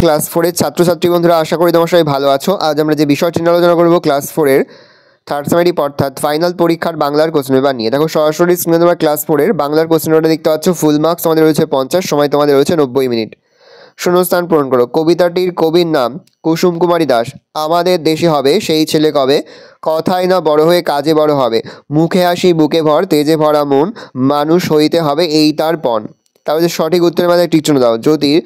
Class 4 এর ছাত্রছাত্রী বন্ধুরা, আশা করি তোমার সবাই ভালো আছো। আজ আমরা যে বিষয়টি নিয়ে আলোচনা করব ক্লাস 4 এর থার্ড সেমিস্টার অর্থাৎ ফাইনাল পরীক্ষার বাংলার কোশ্চেন পেপার নিয়ে। দেখো সরাসরি স্ক্রিনে তোমার ক্লাস 4 এর বাংলার কোশ্চেন পেপারটা দেখতে পাচ্ছ। ফুল মার্কস তোমাদের রয়েছে 50, সময় তোমাদের রয়েছে 90 মিনিট। শূন্যস্থান পূরণ করো। কবিতাটির কবির নাম কুসুম কুমারী দাস। আমাদের দেশে হবে সেই ছেলে কবে, কথায় না বড় হয়ে কাজে বড় হবে, মুখে হাসি বুকে ভর তেজে ভরা মন, মানুষ হইতে হবে এই তার পণ। তাহলে সঠিক উত্তরের মাঝে টিক চিহ্ন দাও। জ্যোতির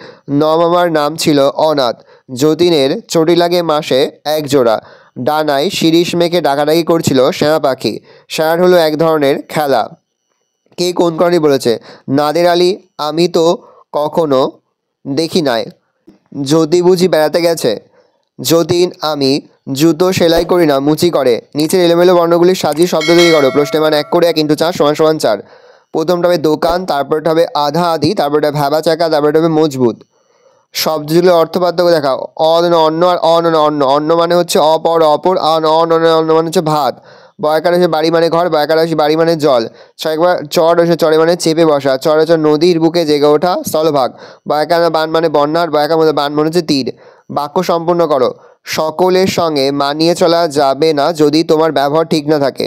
নবমার নাম ছিল অনাথ। যতীনের চটি লাগে মাসে এক জোড়া, ডানায় শিরিষ মেঘে ডাকাডাকি করছিল শ্যামা পাখি। শ্যার হলো এক ধরনের খেলা। কে কোন কারণে বলেছে? নাদের আলী। আমি তো কখনো দেখি নাই। যদি বুঝি বেড়াতে গেছে। যতীন আমি জুতো সেলাই করি না, মুচি করে। নিচের এলোমেলো বর্ণগুলি সাজিয়ে শব্দ তৈরি করো। প্রশ্নের মান 1 করে 1 × 4 = 4। প্রথমটা হবে দোকান, তারপরটা হবে আধা আধি, তারপরটা ভ্যাবা চাকা, তারপরটা হবে মজবুত। শব্দগুলোর অর্থ পার্থক্য দেখা। অন্য আর অন্য। অন্ন মানে হচ্ছে অপর অপর, অন্ন মানে হচ্ছে ভাত। বয়াকার হচ্ছে বাড়ি মানে ঘর, বয়াকার হচ্ছে বাড়ি মানে জল। একবার চর হচ্ছে চরে মানে চেপে বসা। চর হচ্ছে নদীর বুকে জেগে ওঠা স্থলভাগ। বয়াকার বান মানে বন্যা, আর বয়াকার মধ্যে বান মানে হচ্ছে তীর। বাক্য সম্পূর্ণ করো। সকলের সঙ্গে মানিয়ে চলা যাবে না যদি তোমার ব্যবহার ঠিক না থাকে।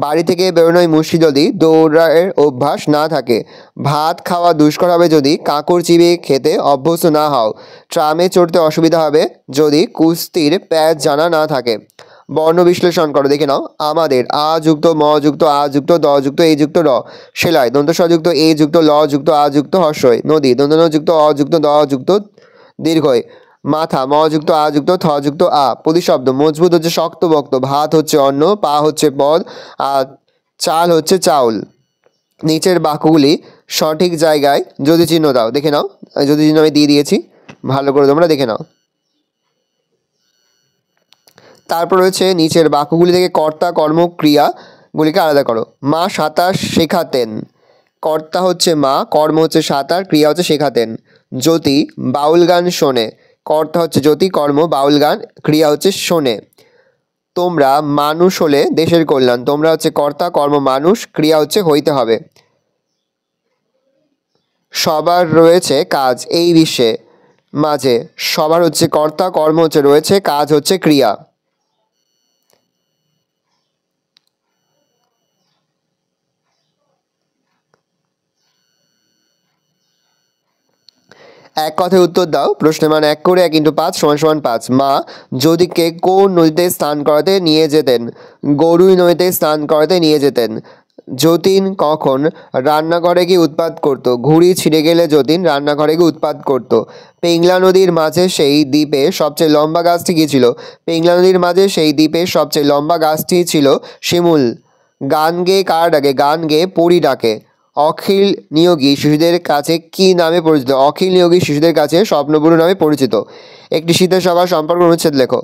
বাড়ি থেকে বেরোনোই মুশকিল যদি দৌড়ের অভ্যাস না থাকে। ভাত খাওয়া দুষ্কর হবে যদি কাঁকড় চিবিয়ে খেতে অভ্যস্ত না হও। ট্রামে চড়তে অসুবিধা হবে যদি কুস্তির প্যাচ জানা না থাকে। বর্ণ বিশ্লেষণ করো, দেখে নাও। আমাদের আ যুক্ত ম যুক্ত আ যুক্ত দ যুক্ত এ যুক্ত র। সেলাই দন্ত স যুক্ত এ যুক্ত ল যুক্ত আ যুক্ত হর্ষই। নদী দন্ত ন যুক্ত অ যুক্ত দ যুক্ত দীর্ঘই। মাথা ম যুক্ত আ যুক্ত থ যুক্ত আ। প্রতিশব্দ মজবুত হচ্ছে শক্ত বক্ত, ভাত হচ্ছে অন্ন, পা হচ্ছে পদ, আর চাল হচ্ছে চাউল। নিচের বাক্যগুলি সঠিক জায়গায় যদি চিহ্ন দাও। দেখে নাও, যদি চিহ্ন আমি দিয়ে দিয়েছি, ভালো করে তোমরা দেখে নাও। তারপর রয়েছে নিচের বাক্যগুলি থেকে কর্তা কর্ম ক্রিয়াগুলিকে আলাদা করো। মা সাঁতার শেখাতেন। কর্তা হচ্ছে মা, কর্ম হচ্ছে সাঁতার, ক্রিয়া হচ্ছে শেখাতেন। জ্যোতি বাউল গান শোনে। কর্তা হচ্ছে জ্যোতি, কর্ম বাউল গান, ক্রিয়া হচ্ছে শোনে। তোমরা মানুষ হলে দেশের কল্যাণ। তোমরা হচ্ছে কর্তা, কর্ম মানুষ, ক্রিয়া হচ্ছে হইতে হবে। সবার রয়েছে কাজ এই বিশ্বে মাঝে। সবার হচ্ছে কর্তা, কর্ম হচ্ছে রয়েছে, কাজ হচ্ছে ক্রিয়া। এক কথায় উত্তর দাও। প্রশ্নের মান 1 করে 1 × 5 = 5। মা যদুকে কোন নদীতে স্নান করাতে নিয়ে যেতেন? গরুই নদীতে স্নান করাতে নিয়ে যেতেন। যতীন কখন রান্নাঘরে গিয়ে উৎপাত করত? ঘুড়ি ছিঁড়ে গেলে যতীন রান্নাঘরে গিয়ে উৎপাত করত। পিংলা নদীর মাঝে সেই দ্বীপে সবচেয়ে লম্বা গাছটি কী ছিল? পিংলা নদীর মাঝে সেই দ্বীপে সবচেয়ে লম্বা গাছটি ছিল শিমুল। গান গেয়ে কার ডাকে? গান গেয়ে পরী ডাকে। অখিল নিয়োগী শিশুদের কাছে কি নামে পরিচিত? অখিল নিয়োগী শিশুদের কাছে স্বপ্নপুরী নামে পরিচিত। একটি শীতের সকাল সম্পর্কে অনুচ্ছেদ লেখো।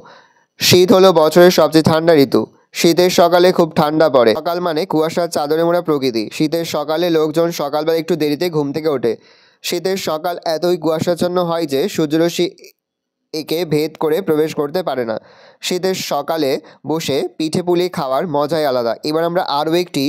শীত হলো বছরের সবচেয়ে ঠান্ডা ঋতু। শীতের সকালে খুব ঠান্ডা পড়ে। সকাল মানে কুয়াশার চাদরে মোড়া প্রকৃতি। শীতের সকালে লোকজন সকালবেলা একটু দেরিতে ঘুম থেকে ওঠে। শীতের সকাল এতই কুয়াশাচ্ছন্ন হয় যে সূর্যরশ্মি একে ভেদ করে প্রবেশ করতে পারে না। শীতের সকালে বসে পিঠে পুলি খাওয়ার মজাই আলাদা। এবার আমরা আরও একটি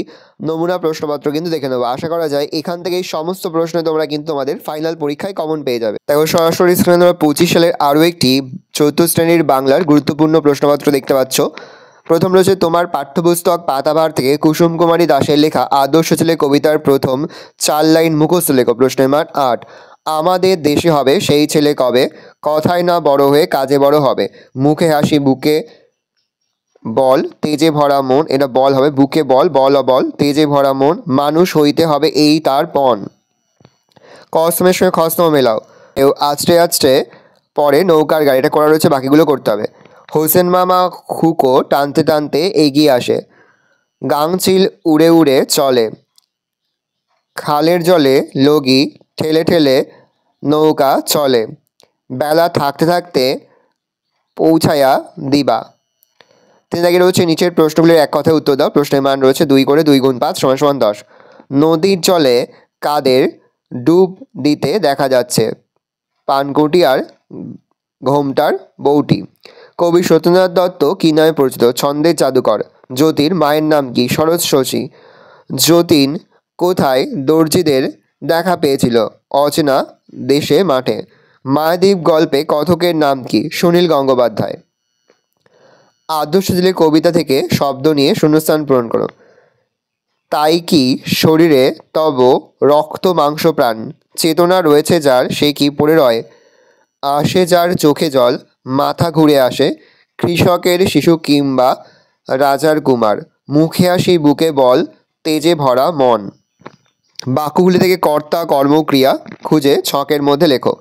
নমুনা প্রশ্নপত্র কিন্তু দেখে নেবো। আশা করা যায় এখান থেকে এই সমস্ত প্রশ্ন তোমরা কিন্তু তোমাদের ফাইনাল পরীক্ষায় কমন পেয়ে যাবে। দেখো সরাসরি স্ক্রিনে তোমরা 25 সালের আরও একটি 4th শ্রেণীর বাংলার গুরুত্বপূর্ণ প্রশ্নপত্র দেখতে পাচ্ছ। প্রথম রয়েছে তোমার পাঠ্যপুস্তক পাতাভার থেকে কুসুম কুমারী দাশের লেখা আদর্শ ছেলে কবিতার প্রথম 4 লাইন মুখস্থ লেখো। প্রশ্নের মান 8। আমাদের দেশে হবে সেই ছেলে কবে, কথায় না বড় হয়ে কাজে বড় হবে, মুখে হাসি বুকে বল তেজে ভরা মন। এটা বল হবে, বুকে বল বল বল তেজে ভরা মন, মানুষ হইতে হবে এই তার পণ। কসমের সঙ্গে খসম মেলাও। আস্তে আস্তে পরে নৌকার গাড়ি। এটা করা রয়েছে, বাকিগুলো করতে হবে। হোসেন মামা হুকো টানতে টানতে এগিয়ে আসে। গাংচিল উড়ে উড়ে চলে। খালের জলে লগি ঠেলে ঠেলে নৌকা চলে। বেলা থাকতে থাকতে পৌঁছায়া দিবা। তিনি তাকে রয়েছে নিচের প্রশ্নগুলির এক কথায় উত্তর দাও। প্রশ্নের মান রয়েছে 2 করে 2 × 5 = 10। নদীর জলে কাদের ডুব দিতে দেখা যাচ্ছে? পানকুটি আর ঘোমটার বউটি। কবি সত্যেন্দ্রনাথ দত্ত কী নামে পরিচিত? ছন্দের জাদুকর। জ্যোতির মায়ের নাম কি? শরৎ শশী। যতীন কোথায় দর্জিদের দেখা পেয়েছিল? অচেনা দেশে মাঠে। মায়াদ্বীপ গল্পে কথকের নাম কি? সুনীল গঙ্গোপাধ্যায়। আদর্শ দিলের কবিতা থেকে শব্দ নিয়ে শূন্যস্থান পূরণ করো। তাই কি শরীরে তব রক্ত মাংস প্রাণ, চেতনা রয়েছে যার সে কি পড়ে রয়, আসে যার চোখে জল, মাথা ঘুরে আসে, কৃষকের শিশু কিংবা রাজার কুমার, মুখে আসি বুকে বল, তেজে ভরা মন। বাক্যগুলি থেকে কর্তা কর্ম ক্রিয়া খুঁজে ছকের মধ্যে লেখো।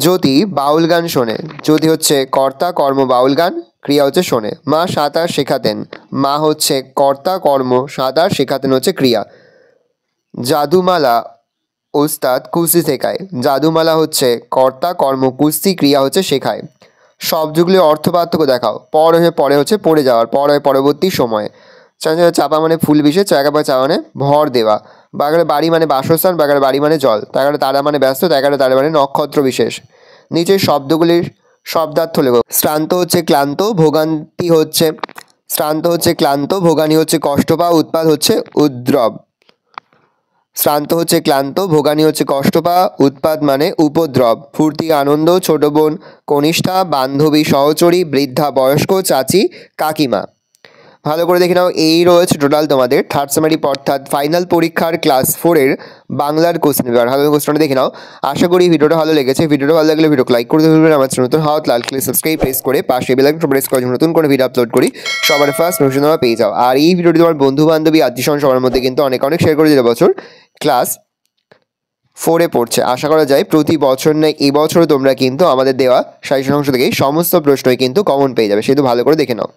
জ্যোতি বাউল গান শোনে। জ্যোতি হচ্ছে কর্তা, কর্ম বাউল গান, ক্রিয়া হচ্ছে শোনে। মা সাঁতার শেখাতেন। মা হচ্ছে কর্তা, কর্ম, সাঁতার শেখাতেন হচ্ছে ক্রিয়া। জাদুমালা ওস্তাদ কুস্তি শেখায়। জাদুমালা হচ্ছে কর্তা, কর্ম, কুস্তি, ক্রিয়া হচ্ছে শেখায়। শব্দগুলির অর্থ পার্থক্য দেখাও। পর হয়ে পরে হচ্ছে পড়ে যাওয়ার, পর হয়ে পরবর্তী সময়ে। চাপা মানে ফুল বিশেষ, চাকা পা চা মানে ভর দেওয়া। বাগারে বাড়ি মানে বাসস্থান, বাগারে বাড়ি মানে জল। তাগারে তারা মানে ব্যস্ত, তাগারে তারা মানে নক্ষত্র বিশেষ। নিচের শব্দগুলির শব্দার্থ লেখো। শ্রান্ত হচ্ছে ক্লান্ত, ভোগান্তি হচ্ছে শ্রান্ত হচ্ছে ক্লান্ত, ভোগানি হচ্ছে কষ্ট পাওয়া, উৎপাত হচ্ছে উদ্রব। শ্রান্ত হচ্ছে ক্লান্ত, ভোগানি হচ্ছে কষ্ট পাওয়া, উৎপাত মানে উপদ্রব। ফুর্তি আনন্দ, ছোট বোন কনিষ্ঠা, বান্ধবী সহচরী, বৃদ্ধা বয়স্ক, চাচি কাকিমা। ভালো করে দেখে নাও, এই রয়েছে টোটাল তোমাদের থার্ড সেমারি অর্থাৎ ফাইনাল পরীক্ষার ক্লাস 4-এর বাংলার কোশ্চেন পেপার। ভালো কোশ্চেনটা দেখে নাও। আশা করি ভিডিওটা ভালো লেগেছে। ভিডিওটা ভালো লাগলে ভিডিওকে লাইক করতে ভুলবেন। আমার নতুন হাত লাল ক্লিক সাবস্ক্রাইব প্রেস করে পাশে বেল আইকন প্রেস করে নতুন করে ভিডিও আপলোড করি সবার ফার্স্ট নোটিফিকেশন তোমরা পেয়ে যাও। আর এই ভিডিওটি তোমার বন্ধু বান্ধবী আত্মীয়স্বজন সবার মধ্যে কিন্তু অনেক শেয়ার করে দিলে। বছর ক্লাস 4-এ পড়ছে, আশা করা যায় প্রতি বছর নয় এই বছরও তোমরা কিন্তু আমাদের দেওয়া সাজেশন অংশ থেকেই সমস্ত প্রশ্নই কিন্তু কমন পেয়ে যাবে, সেহেতু ভালো করে দেখে নাও।